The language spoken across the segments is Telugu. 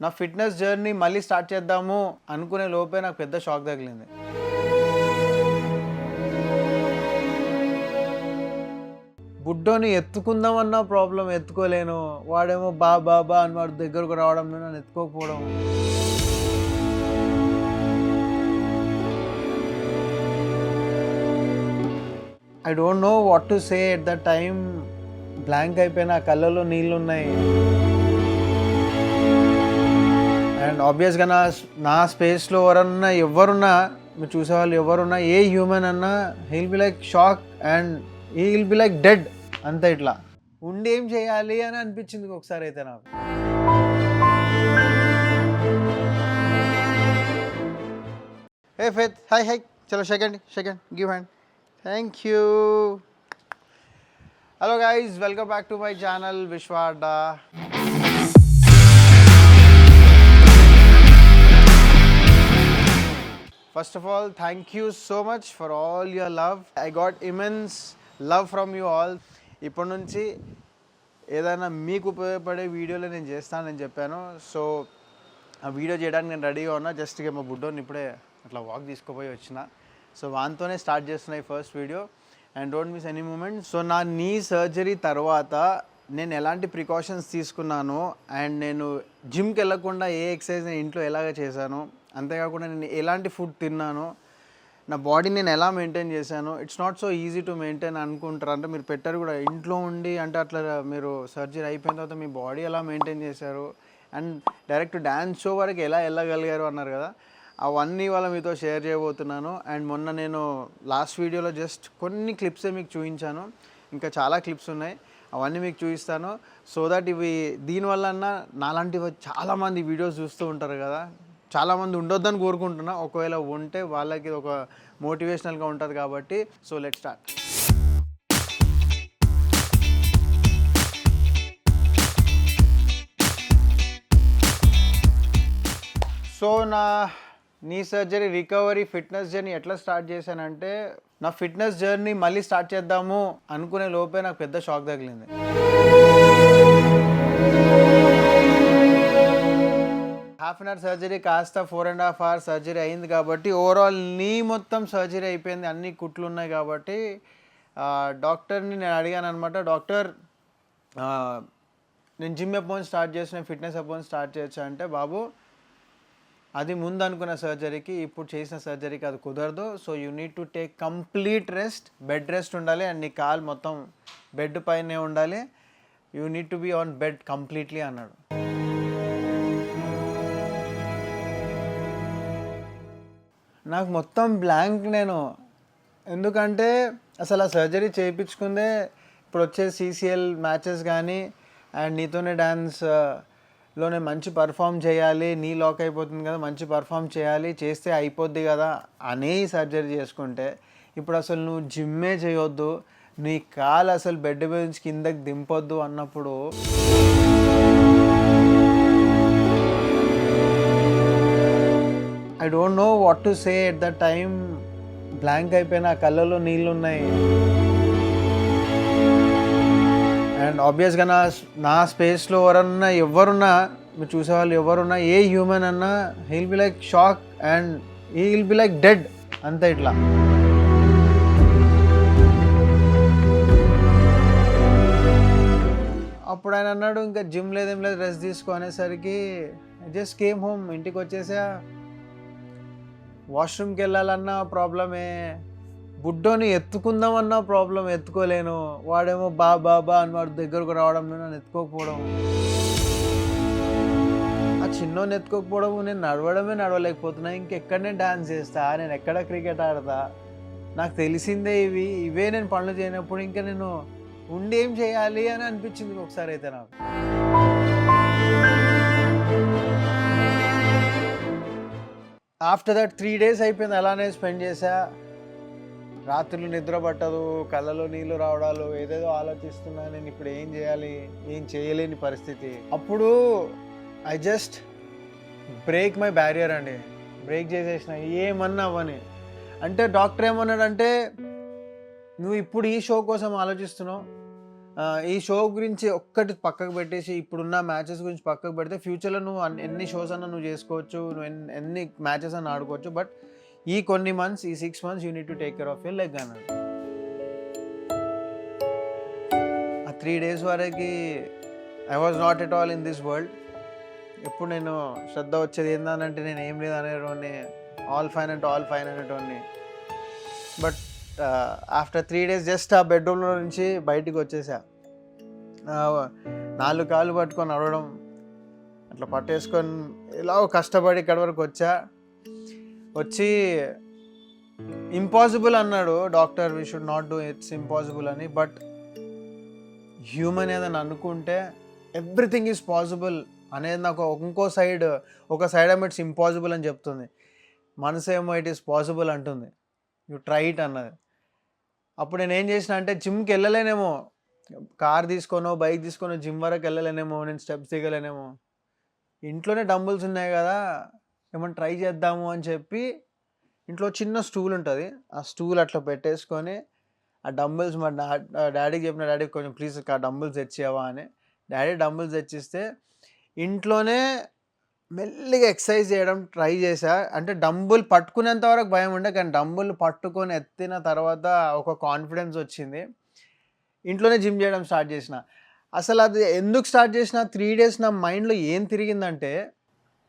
నా ఫిట్నెస్ జర్నీ మళ్ళీ స్టార్ట్ చేద్దాము అనుకునే లోపే నాకు పెద్ద షాక్ తగిలింది. బుడ్డోని ఎత్తుకుందామన్నా ప్రాబ్లం, ఎత్తుకోలేను. వాడేమో బాబా అని వాడు దగ్గరకు రావడం, నన్ను ఎత్తుకోకపోవడం. I don't know what to say at the time. Blank అయిపోయిన కళ్ళలో నీళ్ళు ఉన్నాయి. అండ్ ఆబ్వియస్గా నా స్పేస్లో ఎవరున్నా మీరు చూసేవాళ్ళు ఎవరున్నా, ఏ హ్యూమన్ అన్నా he'll be like shock and he'll be like dead. అంతే, ఇట్లా ఉండి ఏం చేయాలి అని అనిపించింది ఒకసారి అయితే నాకు. హే ఫేత్, హాయ్ చలో second give hand. Thank you. Hello guys, welcome back to my channel విశ్వ అడ్డా. First of all, thank you so much for all your love. I got immense love from you all. ఇప్పటి నుంచి ఏదైనా మీకు ఉపయోగపడే వీడియోలు నేను చేస్తానని చెప్పాను. సో ఆ వీడియో చేయడానికి నేను రెడీగా ఉన్నా. జస్ట్ మా బుడ్డోని ఇప్పుడే అట్లా వాక్ తీసుకుపోయి వచ్చిన. సో వానితోనే స్టార్ట్ చేస్తున్నాయి first video. And don't miss any moment. So నా నీ సర్జరీ తర్వాత నేను ఎలాంటి ప్రికాషన్స్ తీసుకున్నాను, అండ్ నేను జిమ్కి వెళ్ళకుండా ఏ ఎక్సర్సైజ్ నేను ఇంట్లో ఎలాగ చేశాను, అంతేకాకుండా నేను ఎలాంటి ఫుడ్ తిన్నాను, నా బాడీని నేను ఎలా మెయింటైన్ చేశాను. It's not so easy to maintain అనుకుంటారు. అంటే మీరు పెట్టారు కూడా ఇంట్లో ఉండి, అంటే అట్లా మీరు సర్జరీ అయిపోయిన తర్వాత మీ బాడీ ఎలా మెయింటైన్ చేశారు, అండ్ డైరెక్ట్ డ్యాన్స్ షో వరకు ఎలా వెళ్ళగలిగారు అన్నారు కదా, అవన్నీ వాళ్ళ మీతో షేర్ చేయబోతున్నాను. అండ్ మొన్న నేను లాస్ట్ వీడియోలో జస్ట్ కొన్ని క్లిప్సే మీకు చూపించాను, ఇంకా చాలా క్లిప్స్ ఉన్నాయి, అవన్నీ మీకు చూపిస్తాను. సో దట్ ఇవి దీనివల్ల నాలాంటి చాలామంది వీడియోస్ చూస్తూ ఉంటారు కదా, చాలామంది ఉండొద్దని కోరుకుంటున్నా. ఒకవేళ ఉంటే వాళ్ళకి ఒక మోటివేషనల్గా ఉంటుంది కాబట్టి. So let's start. సో నా knee surgery recovery fitness journey ఎట్లా స్టార్ట్ చేశానంటే, నా ఫిట్నెస్ జర్నీ మళ్ళీ స్టార్ట్ చేద్దాము అనుకునే లోపే నాకు పెద్ద షాక్ తగిలింది. హాఫ్ అన్ అవర్ సర్జరీ కాస్త 4.5 hours సర్జరీ అయింది కాబట్టి ఓవరాల్ నీ మొత్తం సర్జరీ అయిపోయింది. అన్ని కుట్లు ఉన్నాయి కాబట్టి డాక్టర్ని నేను అడిగాను అనమాట, డాక్టర్ నేను జిమ్ ఎప్పుడు స్టార్ట్ చేసిన, ఫిట్నెస్ ఎప్పుడు స్టార్ట్ చేయొచ్చా అంటే, బాబు అది ముందు అనుకున్న సర్జరీకి ఇప్పుడు చేసిన సర్జరీకి అది కుదరదు. So you need to take complete rest, bed rest ఉండాలి, అండ్ నీ కాలు మొత్తం బెడ్ పైనే ఉండాలి. You need to be on bed completely అన్నాడు. నాకు మొత్తం బ్లాంక్ నేను. ఎందుకంటే అసలు ఆ సర్జరీ చేయించుకుందే ఇప్పుడు వచ్చే CCL మ్యాచెస్ కానీ, అండ్ నీతోనే డ్యాన్స్లోనే మంచి పర్ఫామ్ చేయాలి, నీ లాక్ అయిపోతుంది కదా, మంచి పర్ఫామ్ చేయాలి, చేస్తే అయిపోద్ది కదా అనే సర్జరీ చేసుకుంటే, ఇప్పుడు అసలు నువ్వు జిమ్మే చేయొద్దు, నీ కాలు అసలు బెడ్ మీద నుంచి కిందకి దింపొద్దు అన్నప్పుడు I don't know what to say at the time. Blank అయిపోయిన కళ్ళలో నీళ్ళు ఉన్నాయి. అండ్ ఆబ్వియస్గా నా స్పేస్లో ఎవరున్నా మీరు చూసేవాళ్ళు ఎవరున్నా, ఏ హ్యూమన్ అన్నా he'll be like shock and he'll be like dead. అంతే, ఇట్లా అప్పుడు ఆయన అన్నాడు, ఇంకా జిమ్ లేదేం లేదు, రెస్ట్ తీసుకో అనేసరికి జస్ట్ కేమ్ హోమ్. ఇంటికి వచ్చేసా. వాష్రూమ్కి వెళ్ళాలన్నా ప్రాబ్లమే, బుడ్డోని ఎత్తుకుందామన్నా ప్రాబ్లం, ఎత్తుకోలేను. వాడేమో బాబా అని వాడు దగ్గరకు రావడం, నన్ను ఎత్తుకోకపోవడం. ఆ చిన్నోని ఎత్తుకోకపోవడం, నేను నడవలేకపోతున్నా. ఇంకెక్కడ నేను డ్యాన్స్ చేస్తా, నేను ఎక్కడ క్రికెట్ ఆడతా, నాకు తెలిసిందే ఇవే నేను పనులు చేయనప్పుడు ఇంకా నేను ఉండి ఏం చేయాలి అని అనిపించింది ఒకసారి అయితే నాకు. ఆఫ్టర్ దట్ 3 days అయిపోయింది, అలానే స్పెండ్ చేశా. రాత్రులు నిద్ర పట్టదు, కళ్ళలో నీళ్ళు రావడాలు, ఏదేదో ఆలోచిస్తున్నా. నేను ఇప్పుడు ఏం చేయాలి, ఏం చేయలేని పరిస్థితి. అప్పుడు I just break my barrier అండి. బ్రేక్ చేసేసిన, ఏమన్నా అవ్వని. అంటే డాక్టర్ ఏమన్నాడంటే, నువ్వు ఇప్పుడు ఈ షో కోసం ఆలోచిస్తున్నావు, ఈ షో గురించి ఒక్కటి పక్కకు పెట్టేసి ఇప్పుడున్న మ్యాచెస్ గురించి పక్కకు పెడితే ఫ్యూచర్లో నువ్వు ఎన్ని షోస్ అన్నా నువ్వు చేసుకోవచ్చు, నువ్వు ఎన్ని మ్యాచెస్ అన్నా ఆడుకోవచ్చు. బట్ ఈ కొన్ని మంత్స్, ఈ 6 months you need to take care of your leg అన్నాడు. ఆ 3 days వరకు I was not at all in this world. ఎప్పుడు నేను శ్రద్ధ వచ్చేది ఏంటంటే నేను ఏం లేదు అనేటోని, ఆల్ ఫైన్ అనేటోని. బట్ ఆఫ్టర్ 3 days జస్ట్ ఆ బెడ్రూమ్లో నుంచి బయటికి వచ్చేసా. 4 కాళ్ళు పట్టుకొని నడవడం, అట్లా పట్టేసుకొని ఎలా కష్టపడి ఇక్కడి వరకు వచ్చి ఇంపాసిబుల్ అన్నాడు doctor, we should not do, it's impossible అని. బట్ హ్యూమన్ ఏదని అనుకుంటే ఎవ్రీథింగ్ ఈజ్ పాసిబుల్ అనేది నాకు ఒక సైడ్ ఏమో ఇట్స్ ఇంపాసిబుల్ అని చెప్తుంది, మనసేమో ఇట్ ఈస్ పాసిబుల్ అంటుంది. యూ ట్రై ఇట్ అన్నది. అప్పుడు నేను ఏం చేసిన అంటే జిమ్కి వెళ్ళలేనేమో, కార్ తీసుకోనో బైక్ తీసుకోనో జిమ్ వరకు వెళ్ళలేనేమో, నేను స్టెప్స్ దిగలేనేమో, ఇంట్లోనే డంబుల్స్ ఉన్నాయి కదా ఏమన్నా ట్రై చేద్దాము అని చెప్పి ఇంట్లో చిన్న స్టూల్ ఉంటుంది, ఆ స్టూల్ అట్లా పెట్టేసుకొని ఆ డంబుల్స్ మా డాడీకి చెప్పిన, డాడీ కొంచెం ప్లీజ్ ఆ డంబుల్స్ తెచ్చేవా అని. డాడీ డంబుల్స్ తెచ్చిస్తే ఇంట్లోనే మెల్లిగా ఎక్సర్సైజ్ చేయడం ట్రై చేశా. అంటే డంబుల్ పట్టుకునేంత వరకు భయం ఉండే, కానీ డంబుల్ పట్టుకొని ఎత్తిన తర్వాత ఒక కాన్ఫిడెన్స్ వచ్చింది. ఇంట్లోనే జిమ్ చేయడం స్టార్ట్ చేసిన. అసలు అది ఎందుకు స్టార్ట్ చేసిన, 3 days నా మైండ్లో ఏం తిరిగిందంటే,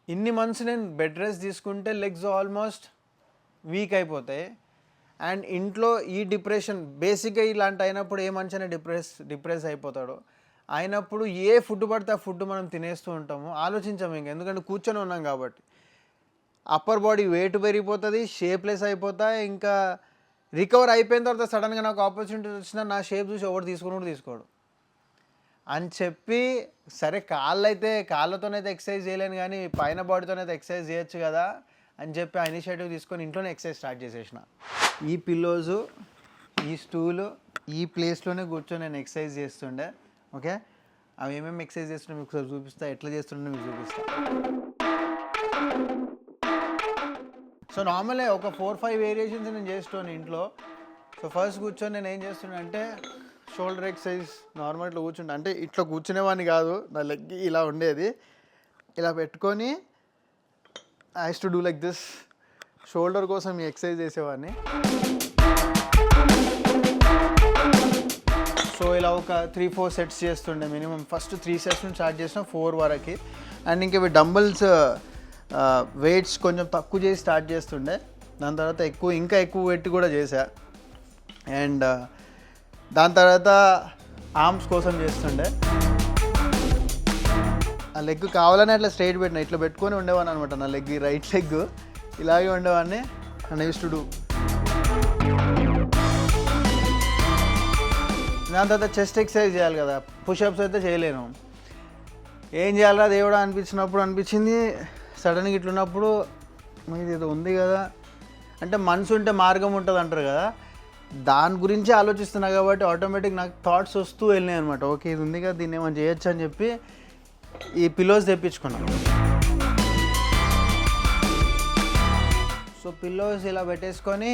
ఇన్ని మంత్స్ నేను బెడ్ రెస్ట్ తీసుకుంటే లెగ్స్ ఆల్మోస్ట్ వీక్ అయిపోతాయి. అండ్ ఇంట్లో ఈ డిప్రెషన్, బేసిక్గా ఇలాంటి అయినప్పుడు ఏ మనిషినే డిప్రెస్ అయిపోతాడు. అయినప్పుడు ఏ ఫుడ్ పడితే ఆ ఫుడ్ మనం తినేస్తూ ఉంటాము, ఆలోచించాము ఇంకా, ఎందుకంటే కూర్చొని ఉన్నాం కాబట్టి. అప్పర్ బాడీ వెయిట్ పెరిగిపోతుంది, షేప్లెస్ అయిపోతా. ఇంకా రికవర్ అయిపోయిన తర్వాత సడన్గా నాకు ఆపర్చునిటీ వచ్చినా నా షేప్ చూసి ఎవరు తీసుకోడు అని చెప్పి, సరే కాళ్ళతోనైతే ఎక్సర్సైజ్ చేయలేను కానీ పైన బాడీతోనైతే ఎక్సర్సైజ్ చేయొచ్చు కదా అని చెప్పి ఆ ఇనిషియేటివ్ తీసుకొని ఇంట్లోనే ఎక్సర్సైజ్ స్టార్ట్ చేసేసిన. ఈ పిల్లోజు, ఈ స్టూలు, ఈ ప్లేస్లోనే కూర్చొని నేను ఎక్సర్సైజ్ చేస్తుండే. ఓకే, అవి ఏమేమి ఎక్సర్సైజ్ చేస్తున్నా మీకు చూపిస్తా, ఎట్లా చేస్తుండే మీకు చూపిస్తా. సో నార్మల్గా ఒక 4-5 వేరియేషన్స్ నేను చేస్తాను ఇంట్లో. సో ఫస్ట్ కూర్చొని నేను ఏం చేస్తున్నా అంటే షోల్డర్ ఎక్సర్సైజ్. నార్మల్ ఇట్లా కూర్చుంటా, అంటే ఇట్లా కూర్చునేవాడిని కాదు, నా లెగ్ ఇలా ఉండేది, ఇలా పెట్టుకొని I use to do like this. Shoulder కోసం ఈ ఎక్సర్సైజ్ చేసేవాడిని. సో ఇలా ఒక 3-4 sets చేస్తుండే మినిమం. ఫస్ట్ 3 sets నుంచి స్టార్ట్ చేసిన 4 వరకు. అండ్ ఇంకా ఇవి డంబుల్స్ వెయిట్స్ కొంచెం తక్కువ చేసి స్టార్ట్ చేస్తుండే. దాని తర్వాత ఇంకా ఎక్కువ వెయిట్ కూడా చేశా. అండ్ దాని తర్వాత ఆర్మ్స్ కోసం చేస్తుండే. ఆ లెగ్ కావాలని అట్లా స్ట్రైట్ పెట్టిన, ఇట్లా పెట్టుకొని ఉండేవాడిని అనమాట. నా లెగ్, రైట్ లెగ్ ఇలాగే ఉండేవాడిని. And I use to do. దాని తర్వాత చెస్ట్ ఎక్సర్సైజ్ చేయాలి కదా, పుషప్స్ అయితే చేయలేను. ఏం చేయాలా దేవుడా అనిపించింది. సడన్గా ఇట్లున్నప్పుడు ఇది ఏదో ఉంది కదా, అంటే మనసు ఉంటే మార్గం ఉంటుంది అంటారు కదా, దాని గురించి ఆలోచిస్తున్నా కాబట్టి ఆటోమేటిక్ నాకు థాట్స్ వస్తూ వెళ్ళినాయి అనమాట. ఓకే, ఇది ఉంది కదా, దీన్ని ఏమైనా చేయొచ్చు అని చెప్పి ఈ పిల్లోస్ తెప్పించుకున్నాను. సో పిల్లోస్ ఇలా పెట్టేసుకొని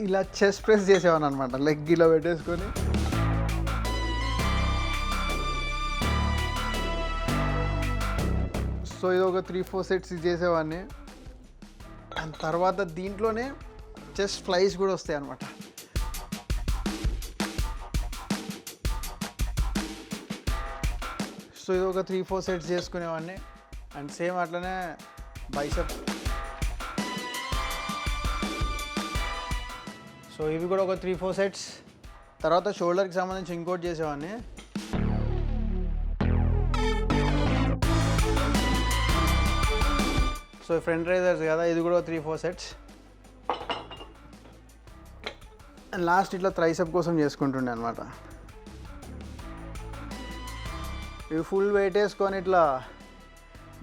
ఇలా చెస్ట్ ప్రెస్ చేసేవాను అనమాట, లెగ్ ఇలా పెట్టేసుకొని. సో ఇది ఒక 3-4 sets చేసేవాడిని. అండ్ తర్వాత దీంట్లోనే చెస్ట్ ఫ్లైస్ కూడా వస్తాయి అనమాట. సో ఇది ఒక 3-4 sets చేసుకునేవాడిని. అండ్ సేమ్ అట్లనే బైసెప్. సో ఇవి కూడా ఒక 3-4 sets. తర్వాత షోల్డర్కి సంబంధించి ఇంకోటి చేసేవాడిని. సో ఫ్రంట్ రైజర్స్ కదా, ఇది కూడా 3-4 sets. అండ్ లాస్ట్ ఇట్లా ట్రైసెప్ కోసం చేసుకుంటుండే అనమాట. ఇవి ఫుల్ వెయిట్ వేసుకొని ఇట్లా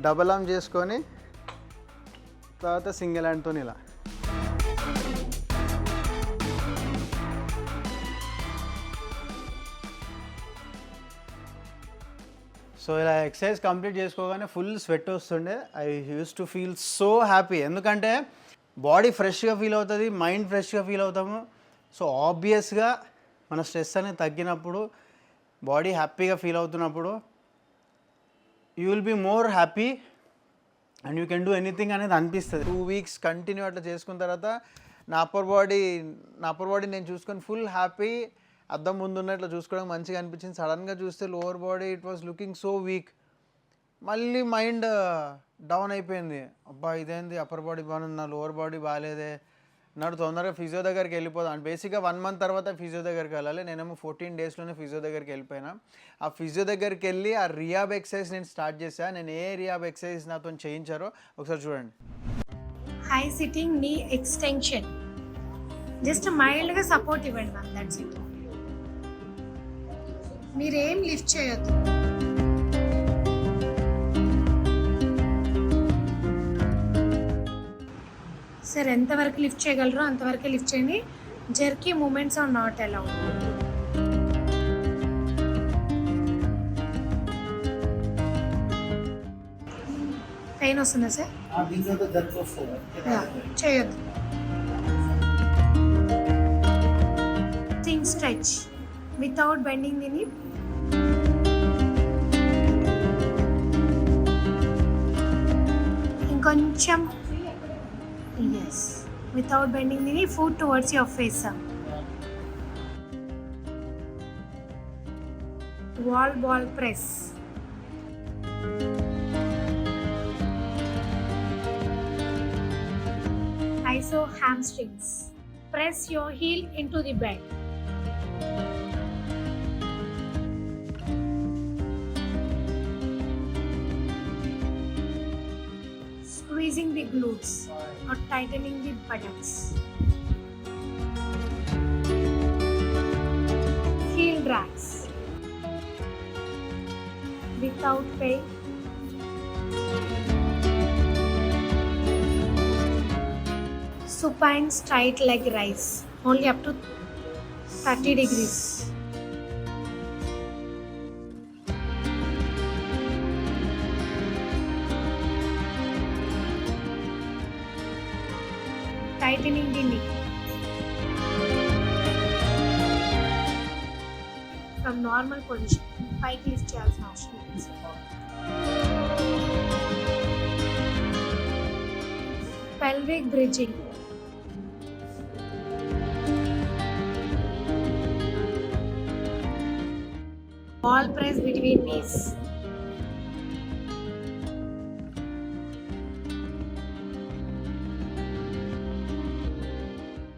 డబల్ ఆర్మ్ చేసుకొని తర్వాత సింగిల్ హ్యాండ్తో ఇలా. సో ఇలా ఎక్సర్సైజ్ కంప్లీట్ చేసుకోగానే ఫుల్ స్వెట్ వస్తుండే. I use to feel so happy, ఎందుకంటే బాడీ ఫ్రెష్గా ఫీల్ అవుతుంది, మైండ్ ఫ్రెష్గా ఫీల్ అవుతాము. సో ఆబ్వియస్గా మన స్ట్రెస్ అనేది తగ్గినప్పుడు, బాడీ హ్యాపీగా ఫీల్ అవుతున్నప్పుడు you will be more happy and you can do anything అనేది అనిపిస్తుంది. 2 వీక్స్ కంటిన్యూ అట్లా చేసుకున్న తర్వాత నా అప్పర్ బాడీ నేను చూసుకొని ఫుల్ హ్యాపీ, అద్దం ముందున్న ఇట్లా చూసుకోవడం మంచిగా అనిపించింది. సడన్గా చూస్తే lower body it was looking so weak. మళ్ళీ మైండ్ డౌన్ అయిపోయింది. అబ్బా ఇదేంది అప్పర్ బాడీ బాగుంది, నా లోవర్ బాడీ బాగాలేదే, నాడు తొందరగా ఫిజియో దగ్గరికి వెళ్ళిపోదాం. బేసిక్గా 1 మంత్ తర్వాత ఫిజియో దగ్గరికి వెళ్ళాలి. నేనేమో 14 డేస్లోనే ఫిజియో దగ్గరికి వెళ్ళిపోయినా. ఆ ఫిజియో దగ్గరికి వెళ్ళి ఆ రియాబ్ ఎక్సర్సైజ్ నేను స్టార్ట్ చేశాను. నేను ఏ రియాబ్ ఎక్సర్సైజ్ నాతో చేయించారో ఒకసారి చూడండి. High sitting knee extension, just మైల్డ్గా సపోర్ట్ ఇవ్వండి మ్యామ్, దట్స్ ఇట్. మీరేం లిఫ్ట్ చేయొద్దు. సార్ ఎంతవరకు లిఫ్ట్ చేయగలరో అంతవరకే లిఫ్ట్ చేయండి. Jerky movements are not allowed. Pain వస్తుందా సార్? చేయొద్దు. Stretch without bending the knee. ఇంకొంచెం. Yes, without bending the knee, foot towards your face, sir. Ball press. Iso hamstrings. Press your heel into the bed. Squeezing the glutes or tightening the buttocks. Heel drags without pain. Supine straight leg rise, only up to 30 degrees. Tightening the knee. From normal position, పైకి లిఫ్ట్ చేయాల్సిన అవసరం లేదు. Pelvic bridging. Ball press between knees.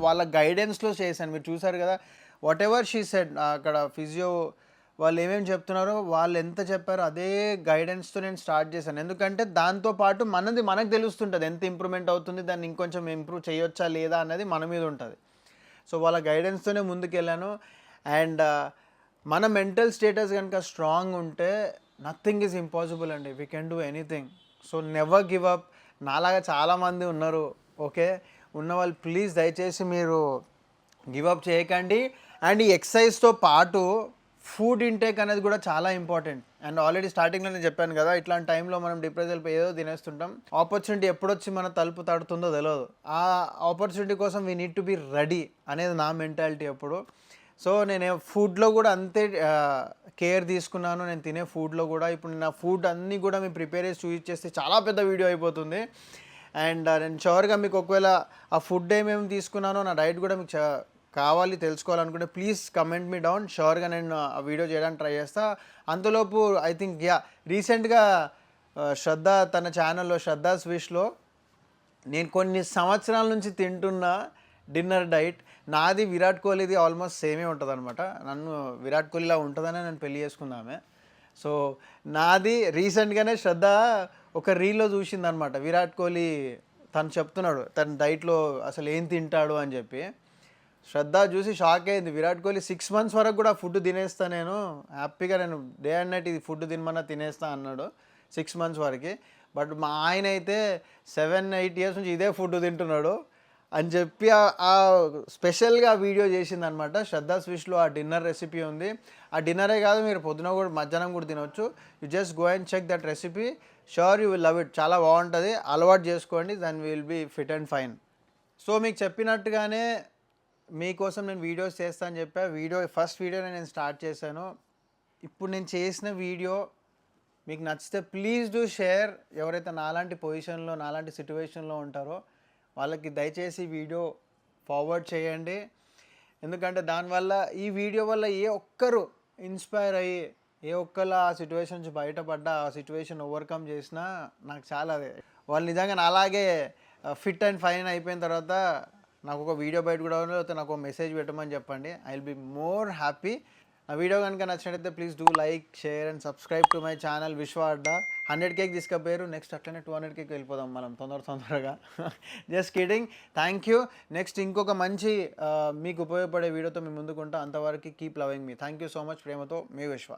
వాళ్ళ గైడెన్స్లో చేశాను, మీరు చూసారు కదా. వాట్ ఎవర్ షీ సెడ్, అక్కడ ఫిజియో వాళ్ళు ఏమేమి చెప్తున్నారో, వాళ్ళు ఎంత చెప్పారో అదే గైడెన్స్తో నేను స్టార్ట్ చేశాను. ఎందుకంటే దాంతోపాటు మనకు తెలుస్తుంటుంది ఎంత ఇంప్రూవ్మెంట్ అవుతుంది, దాన్ని ఇంకొంచెం ఇంప్రూవ్ చేయొచ్చా లేదా అన్నది మన మీద ఉంటుంది. సో వాళ్ళ గైడెన్స్తోనే ముందుకెళ్ళాను. అండ్ మన మెంటల్ స్టేటస్ కనుక స్ట్రాంగ్ ఉంటే నథింగ్ ఈజ్ ఇంపాసిబుల్ అండి. We can do anything. So never give up. నాలాగా చాలామంది ఉన్నారు, ఓకే, ఉన్నవాళ్ళు ప్లీజ్ దయచేసి మీరు గివప్ చేయకండి. అండ్ ఈ ఎక్సర్సైజ్తో పాటు ఫుడ్ ఇంటేక్ అనేది కూడా చాలా ఇంపార్టెంట్. అండ్ ఆల్రెడీ స్టార్టింగ్లో నేను చెప్పాను కదా, ఇట్లాంటి టైంలో మనం డిప్రెస్ అయిపోయి ఏదో తినేస్తుంటాం. ఆపర్చునిటీ ఎప్పుడొచ్చి మన తలుపు తడుతుందో తెలియదు. ఆ ఆపర్చునిటీ కోసం we need to be ready అనేది నా మెంటాలిటీ ఎప్పుడు. సో నేను ఫుడ్లో కూడా అంతే కేర్ తీసుకున్నాను. నేను తినే ఫుడ్లో కూడా ఇప్పుడు నా ఫుడ్ అన్నీ కూడా మేము ప్రిపేర్ చేసి చూపించేస్తే చాలా పెద్ద వీడియో అయిపోతుంది. అండ్ నేను షూర్గా మీకు ఒకవేళ ఆ ఫుడ్ ఏమేమి తీసుకున్నానో, నా డైట్ కూడా మీకు కావాలి తెలుసుకోవాలనుకుంటే ప్లీజ్ కమెంట్ మీ డౌన్. షూర్గా నేను ఆ వీడియో చేయడానికి ట్రై చేస్తా. అంతలోపు ఐ థింక్ రీసెంట్గా శ్రద్ధ తన ఛానల్లో శ్రద్ధా స్విష్లో నేను కొన్ని సంవత్సరాల నుంచి తింటున్న డిన్నర్ డైట్ నాది విరాట్ కోహ్లీది ఆల్మోస్ట్ సేమే ఉంటుంది అనమాట. నన్ను విరాట్ కోహ్లీలా ఉంటుందని నేను పెళ్లి చేసుకుందామే. సో నాది రీసెంట్గానే శ్రద్ధ ఒక రీల్లో చూసిందనమాట. విరాట్ కోహ్లీ తను చెప్తున్నాడు తన డైట్లో అసలు ఏం తింటాడు అని చెప్పి. శ్రద్ధ చూసి షాక్ అయింది. విరాట్ కోహ్లీ 6 months వరకు కూడా ఫుడ్ తినేస్తా, నేను హ్యాపీగా, నేను డే అండ్ నైట్ ఇది ఫుడ్ తినమన్నా తినేస్తా అన్నాడు 6 months వరకు. బట్ మా ఆయన అయితే 7-8 years నుంచి ఇదే ఫుడ్ తింటున్నాడు అని చెప్పి ఆ స్పెషల్గా వీడియో చేసిందనమాట. శ్రద్ధా స్విష్లో ఆ డిన్నర్ రెసిపీ ఉంది. ఆ డిన్నరే కాదు, మీరు పొద్దున కూడా మధ్యాహ్నం కూడా తినవచ్చు. You just go and check that recipe. Sure you will love it. చాలా బాగుంటుంది, అలవాటు చేసుకోండి, then will be fit and fine. So మీకు చెప్పినట్టుగానే మీకోసం నేను వీడియోస్ చేస్తా అని చెప్పా. ఫస్ట్ వీడియో నేను స్టార్ట్ చేశాను. ఇప్పుడు నేను చేసిన వీడియో మీకు నచ్చితే ప్లీజ్ డూ షేర్. ఎవరైతే నాలాంటి పొజిషన్లో నాలాంటి సిచ్యువేషన్లో ఉంటారో వాళ్ళకి దయచేసి వీడియో ఫార్వర్డ్ చేయండి. ఎందుకంటే దానివల్ల ఈ వీడియో వల్ల ఏ ఒక్కరు ఇన్స్పైర్ అయ్యి ఏ ఒక్కరు ఆ సిచ్యువేషన్ నుంచి బయటపడ్డా ఆ సిచ్యువేషన్ ఓవర్కమ్ చేసినా నాకు చాలా వాళ్ళు నిజంగా అలాగే ఫిట్ అండ్ ఫైన్ అయిపోయిన తర్వాత నాకు ఒక వీడియో బయట కూడా లేకపోతే నాకు ఒక మెసేజ్ పెట్టమని చెప్పండి. I will be more happy. నా వీడియో కనుక నచ్చినట్టయితే please do like, share and subscribe to my channel విశ్వ అడ్డా. 100K తీసుకపోయారు, నెక్స్ట్ అట్లనే 200K వెళ్ళిపోదాం మనం తొందరగా. Just kidding. Thank you. Next ఇంకొక మంచి మీకు ఉపయోగపడే వీడియోతో మీ ముందుకుంటా. అంతవరకు keep loving me. Thank you so much. ప్రేమతో మీ విశ్వ.